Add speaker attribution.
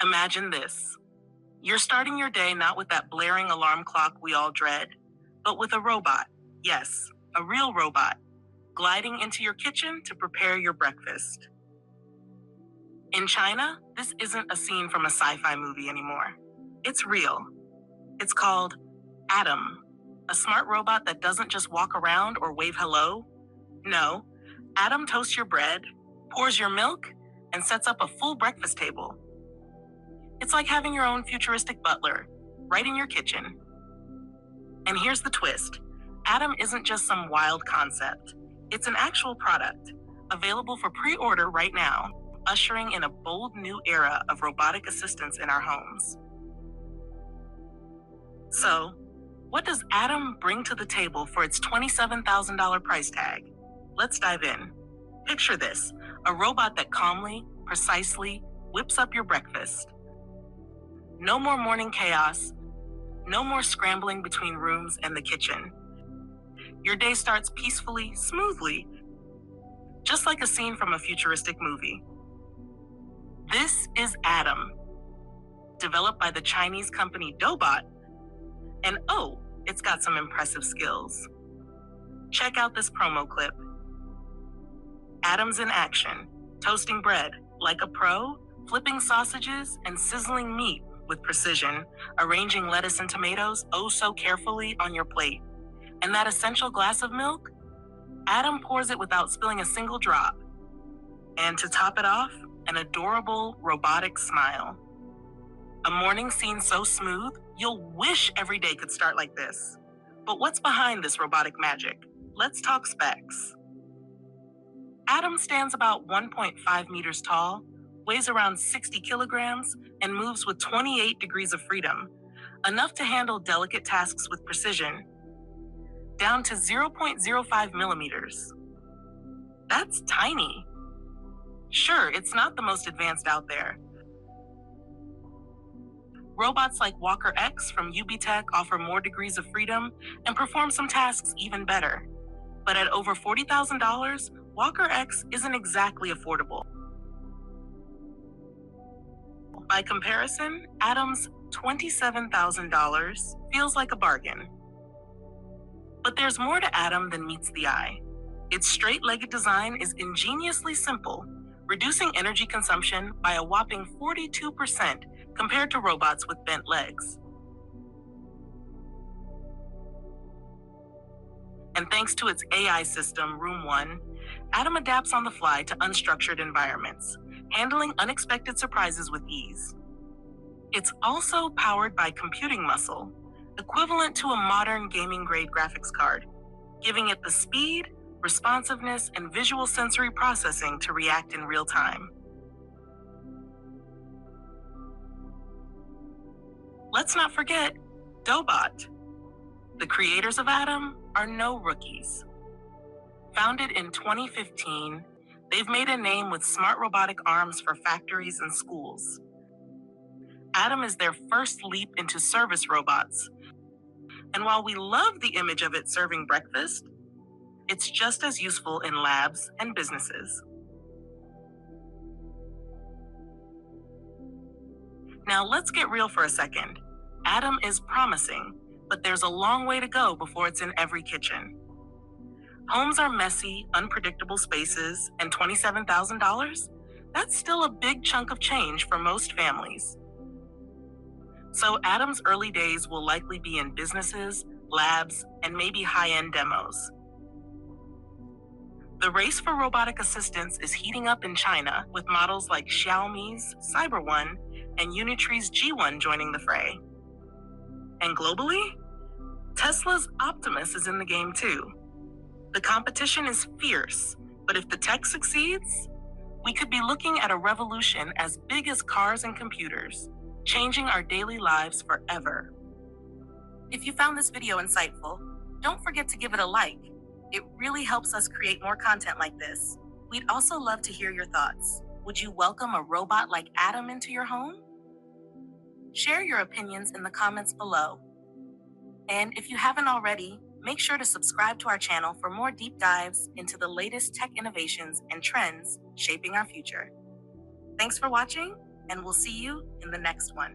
Speaker 1: Imagine this. You're starting your day not with that blaring alarm clock we all dread, but with a robot. Yes, a real robot, gliding into your kitchen to prepare your breakfast. In China, this isn't a scene from a sci-fi movie anymore. It's real. It's called Atom, a smart robot that doesn't just walk around or wave hello. No, Atom toasts your bread, pours your milk, and sets up a full breakfast table. It's like having your own futuristic butler, right in your kitchen. And here's the twist. Atom isn't just some wild concept. It's an actual product, available for pre-order right now, ushering in a bold new era of robotic assistance in our homes. So, what does Atom bring to the table for its $27,000 price tag? Let's dive in. Picture this, a robot that calmly, precisely, whips up your breakfast. No more morning chaos, no more scrambling between rooms and the kitchen. Your day starts peacefully, smoothly, just like a scene from a futuristic movie. This is Atom, developed by the Chinese company Dobot, and oh, it's got some impressive skills. Check out this promo clip. Atom's in action, toasting bread like a pro, flipping sausages and sizzling meat with precision, arranging lettuce and tomatoes oh so carefully on your plate. And that essential glass of milk? Atom pours it without spilling a single drop. And to top it off, an adorable robotic smile. A morning scene so smooth, you'll wish every day could start like this. But what's behind this robotic magic? Let's talk specs. Atom stands about 1.5 meters tall, weighs around 60 kilograms, and moves with 28 degrees of freedom, enough to handle delicate tasks with precision, down to 0.05 millimeters. That's tiny. Sure, it's not the most advanced out there. Robots like Walker X from UBTech offer more degrees of freedom and perform some tasks even better. But at over $40,000, Walker X isn't exactly affordable. By comparison, Atom's $27,000 feels like a bargain. But there's more to Atom than meets the eye. Its straight-legged design is ingeniously simple, reducing energy consumption by a whopping 42% compared to robots with bent legs. And thanks to its AI system, Room 1, Atom adapts on the fly to unstructured environments, handling unexpected surprises with ease. It's also powered by computing muscle, equivalent to a modern gaming-grade graphics card, giving it the speed, responsiveness, and visual sensory processing to react in real time. Let's not forget Dobot. The creators of Atom are no rookies. Founded in 2015, they've made a name with smart robotic arms for factories and schools. Atom is their first leap into service robots. And while we love the image of it serving breakfast, it's just as useful in labs and businesses. Now let's get real for a second. Atom is promising, but there's a long way to go before it's in every kitchen. Homes are messy, unpredictable spaces, and $27,000? That's still a big chunk of change for most families. So Atom's early days will likely be in businesses, labs, and maybe high-end demos. The race for robotic assistance is heating up in China, with models like Xiaomi's Cyber One and Unitree's G1 joining the fray. And globally, Tesla's Optimus is in the game too. The competition is fierce, but if the tech succeeds, we could be looking at a revolution as big as cars and computers, changing our daily lives forever. If you found this video insightful, don't forget to give it a like. It really helps us create more content like this. We'd also love to hear your thoughts. Would you welcome a robot like Atom into your home? Share your opinions in the comments below. And if you haven't already, make sure to subscribe to our channel for more deep dives into the latest tech innovations and trends shaping our future. Thanks for watching, and we'll see you in the next one.